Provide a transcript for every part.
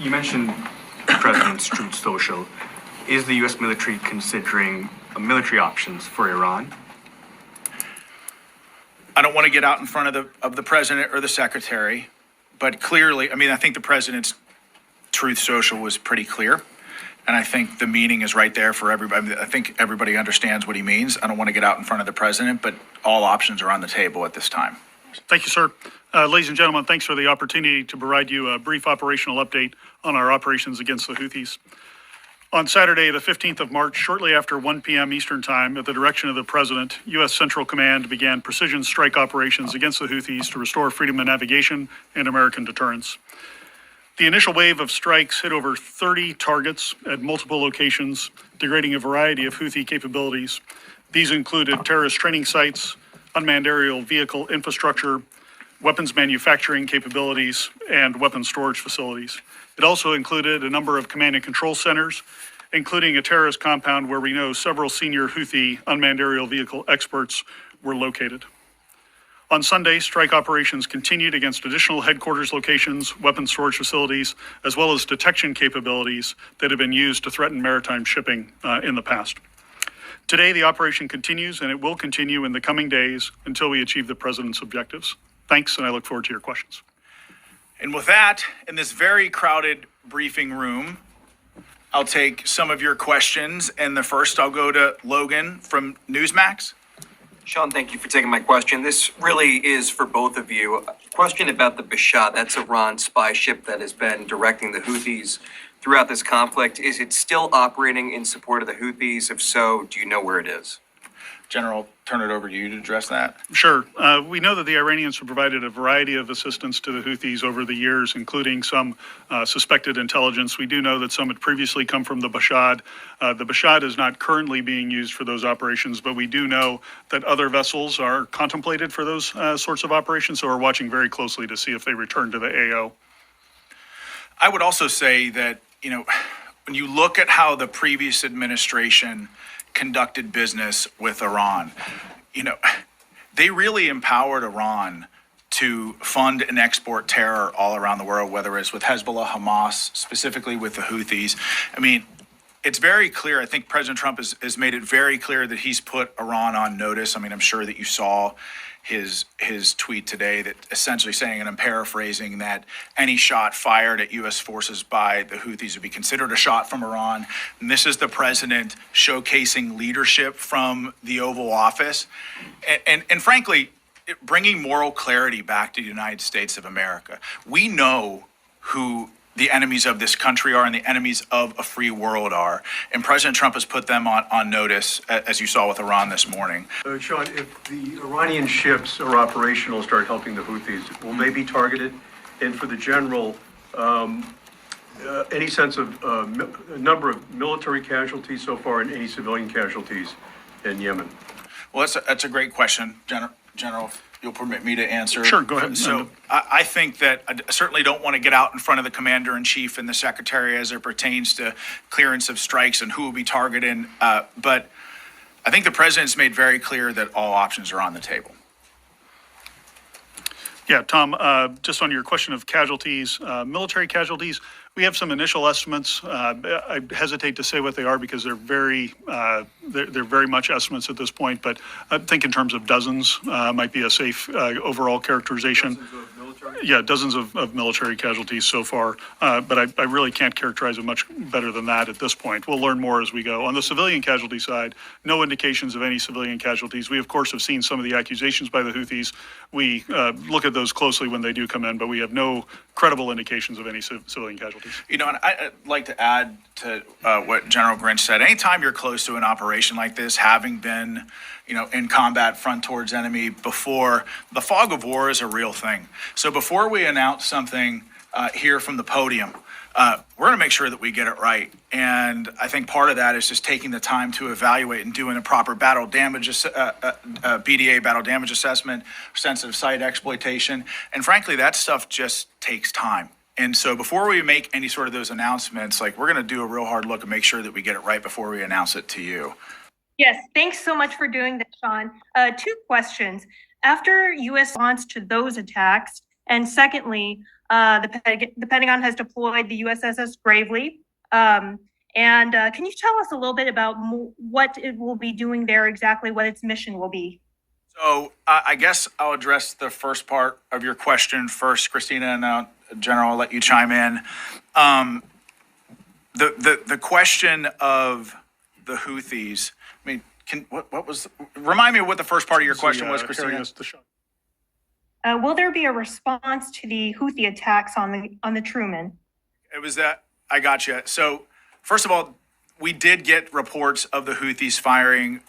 You mentioned the president's Truth Social. Is the U.S. military considering military options for Iran? I don't want to get out in front of the president or the secretary, but clearly, I mean, I think the president's Truth Social was pretty clear. And I think the meaning is right there for everybody. I think everybody understands what he means. I don't want to get out in front of the president, but all options are on the table at this time. Thank you, sir. Ladies and gentlemen, thanks for the opportunity to provide you a brief operational update on our operations against the Houthis. On Saturday, the 15th of March, shortly after 1 p.m. Eastern Time, at the direction of the President, U.S. Central Command began precision strike operations against the Houthis to restore freedom of navigation and American deterrence. The initial wave of strikes hit over 30 targets at multiple locations, degrading a variety of Houthi capabilities. These included terrorist training sites, unmanned aerial vehicle infrastructure, weapons manufacturing capabilities, and weapons storage facilities. It also included a number of command and control centers, including a terrorist compound where we know several senior Houthi unmanned aerial vehicle experts were located. On Sunday, strike operations continued against additional headquarters locations, weapons storage facilities, as well as detection capabilities that have been used to threaten maritime shipping in the past. Today, the operation continues, and it will continue in the coming days until we achieve the president's objectives. Thanks, and I look forward to your questions. And with that, in this very crowded briefing room, I'll take some of your questions. And the first, I'll go to Logan from Newsmax. Sean, thank you for taking my question. This really is for both of you. A question about the Bashat. That's Iran's spy ship that has been directing the Houthis throughout this conflict. Is it still operating in support of the Houthis? If so, do you know where it is? General, turn it over to you to address that. Sure. We know that the Iranians have provided a variety of assistance to the Houthis over the years, including some suspected intelligence. We do know that some had previously come from the Bashat. The Bashat is not currently being used for those operations, but we do know that other vessels are contemplated for those sorts of operations, so we're watching very closely to see if they return to the AO. I would also say that, when you look at how the previous administration conducted business with Iran, they really empowered Iran to fund and export terror all around the world, whether it's with Hezbollah, Hamas, specifically with the Houthis. I mean, it's very clear. I think President Trump has made it very clear that he's put Iran on notice. I mean, I'm sure that you saw his tweet today that essentially saying, and I'm paraphrasing, that any shot fired at U.S. forces by the Houthis would be considered a shot from Iran. And this is the president showcasing leadership from the Oval Office. And frankly, bringing moral clarity back to the United States of America. We know who the enemies of this country are and the enemies of a free world are. And President Trump has put them on notice, as you saw with Iran this morning. Sean, if the Iranian ships are operational, start helping the Houthis, will they be targeted? And for the general, any sense of number of military casualties so far and any civilian casualties in Yemen? Well, that's a great question, General. You'll permit me to answer? Sure, go ahead. So I think that I certainly don't want to get out in front of the commander-in-chief and the secretary as it pertains to clearance of strikes and who will be targeted. But I think the president's made very clear that all options are on the table. Yeah, Tom, just on your question of casualties, military casualties, we have some initial estimates. I hesitate to say what they are because they're very much estimates at this point, but I think in terms of dozens might be a safe overall characterization. Dozens of military? Yeah, dozens of military casualties so far, but I really can't characterize it much better than that at this point. We'll learn more as we go. On the civilian casualty side, no indications of any civilian casualties. We, of course, have seen some of the accusations by the Houthis. We look at those closely when they do come in, but we have no credible indications of any civilian casualties. And I'd like to add to what General Grinch said. Anytime you're close to an operation like this, having been, in combat front towards enemy before, the fog of war is a real thing. So before we announce something here from the podium, we're going to make sure that we get it right. And I think part of that is just taking the time to evaluate and doing a proper battle damage, BDA battle damage assessment, sensitive site exploitation. And frankly, that stuff just takes time. And so before we make any sort of those announcements, we're going to do a real hard look and make sure that we get it right before we announce it to you. Yes, thanks so much for doing that, Sean. Two questions. After U.S. response to those attacks, and secondly, The Pentagon has deployed the USS Gravely. And can you tell us a little bit about what it will be doing there exactly, what its mission will be? So I guess I'll address the first part of your question first, Christina, and General, I'll let you chime in. The question of the Houthis, I mean, what was, remind me what the first part of your question was, Christina? Will there be a response to the Houthi attacks on the Truman? It was that, I got you. So first of all, we did get reports of the Houthis firing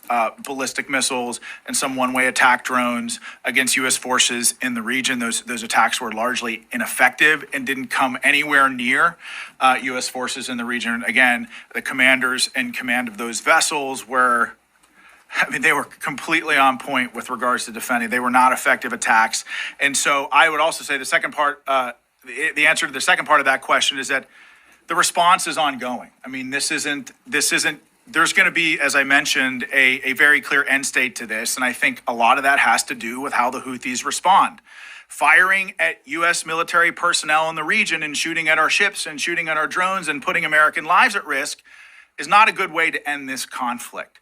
ballistic missiles and some one-way attack drones against U.S. forces in the region. Those attacks were largely ineffective and didn't come anywhere near U.S. forces in the region. Again, the commanders in command of those vessels were, I mean, they were completely on point with regards to defending. They were not effective attacks. And so I would also say the second part, the answer to the second part of that question is that the response is ongoing. I mean, this isn't, there's going to be, as I mentioned, a very clear end state to this. And I think a lot of that has to do with how the Houthis respond. Firing at U.S. military personnel in the region and shooting at our ships and shooting at our drones and putting American lives at risk is not a good way to end this conflict.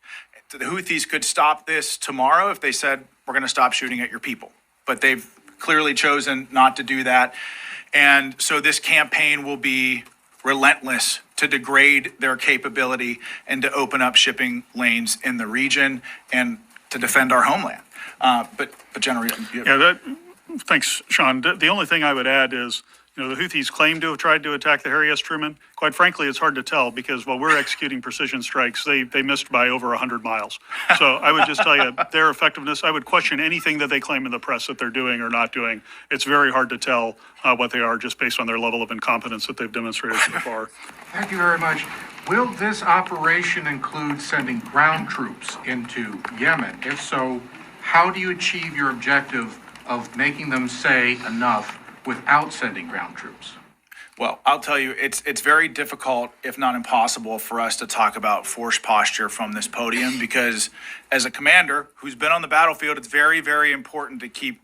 The Houthis could stop this tomorrow if they said, we're going to stop shooting at your people. But they've clearly chosen not to do that. And so this campaign will be relentless to degrade their capability and to open up shipping lanes in the region and to defend our homeland. But General, Thanks, Sean. The only thing I would add is, the Houthis claim to have tried to attack the Harry S. Truman. Quite frankly, it's hard to tell because while we're executing precision strikes, they missed by over 100 miles. So I would just tell you their effectiveness, I would question anything that they claim in the press that they're doing or not doing. It's very hard to tell what they are just based on their level of incompetence that they've demonstrated so far. Thank you very much. Will this operation include sending ground troops into Yemen? If so, how do you achieve your objective of making them say enough without sending ground troops? Well, I'll tell you, it's very difficult, if not impossible, for us to talk about force posture from this podium because as a commander who's been on the battlefield, it's very, very important to keep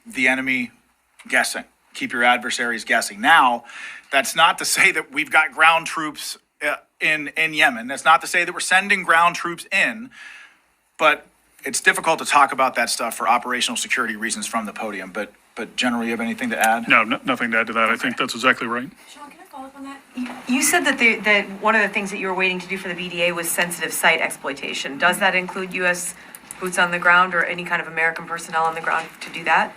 the enemy guessing, keep your adversaries guessing. Now, that's not to say that we've got ground troops in Yemen. That's not to say that we're sending ground troops in, but it's difficult to talk about that stuff for operational security reasons from the podium. But General, you have anything to add? No, nothing to add to that. I think that's exactly right. Sean, can I follow up on that? You said that one of the things that you were waiting to do for the BDA was sensitive site exploitation. Does that include U.S. boots on the ground or any kind of American personnel on the ground to do that?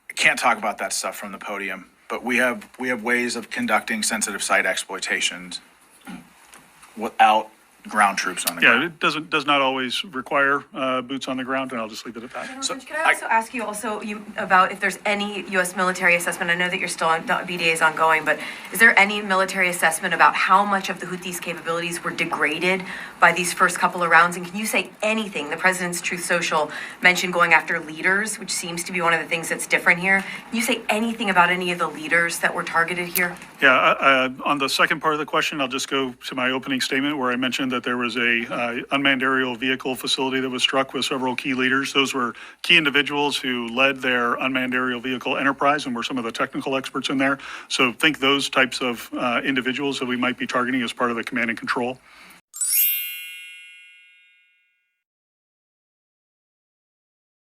I can't talk about that stuff from the podium, but we have ways of conducting sensitive site exploitations without ground troops on the ground. Yeah, it does not always require boots on the ground, and I'll just leave it at that. General French, can I also ask you about if there's any U.S. military assessment? I know that you're still on, the BDA is ongoing, but is there any military assessment about how much of the Houthis' capabilities were degraded by these first couple of rounds? And can you say anything? The President's Truth Social mentioned going after leaders, which seems to be one of the things that's different here. Can you say anything about any of the leaders that were targeted here? Yeah, on the second part of the question, I'll just go to my opening statement where I mentioned that there was a unmanned aerial vehicle facility that was struck with several key leaders. Those were key individuals who led their unmanned aerial vehicle enterprise and were some of the technical experts in there. So think those types of individuals that we might be targeting as part of the command and control.